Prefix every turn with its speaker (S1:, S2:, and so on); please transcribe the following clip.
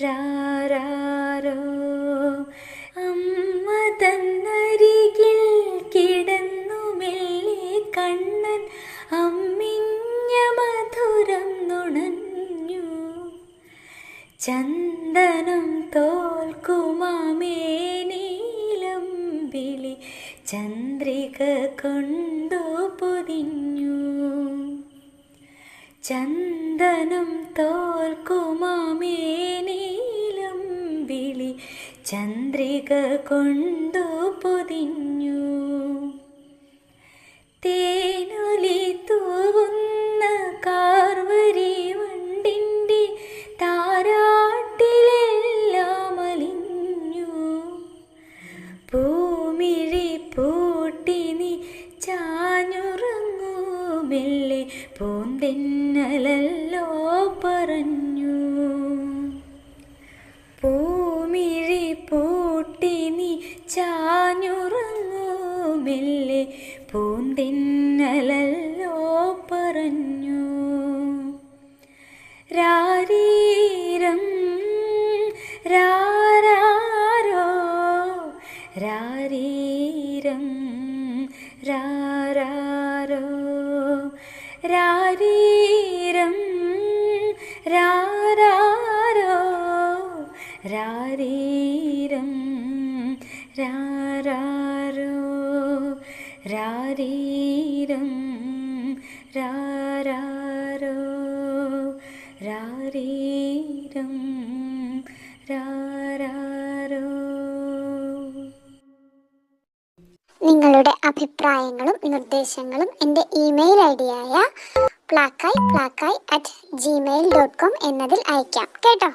S1: രാരാരോ. അമ്മ തന്നരികിൽ കിടന്നു മെല്ലെ കണ്ണൻ അമ്മിഞ്ഞ മധുരം നുണഞ്ഞു. ചന്ദനം തോൽക്കുമാമേനീലംബിളി ചന്ദ്രിക കൊണ്ടു പൊതിഞ്ഞു. ചന്ദനം തോൽക്കുമാമേനീലംബിളി ചന്ദ്രിക കൊണ്ടു പൊതിഞ്ഞു. തേനൊലി തൂവുന്ന കാർവരി വണ്ടിൻ്റെ താരാട്ടിലെല്ലാം അലിഞ്ഞു. പൂമിഴി പൂട്ടി നീ ചാഞ്ഞുറങ്ങൂ മെല്ലെ പൂന്തെന്നലല്ലോ പറഞ്ഞു. പൂമിഴി പൂട്ടി നീ ചാഞ്ഞുറങ്ങൂ മെല്ലെ പൂന്തെന്നലല്ലോ പറഞ്ഞു. രാരീരം രാരാരോ. രാരീരം രാരാരോ. രാരീരം രാരാരോ. രാരീരം രാരാരോ. രാരീരം രാരാരോ. രാരീരം രാരാരോ.
S2: നിങ്ങളുടെ അഭിപ്രായങ്ങളും നിർദ്ദേശങ്ങളും എൻ്റെ ഇമെയിൽ ഐഡിയായ plakai@gmail.com എന്നതിൽ അയക്കാം കേട്ടോ.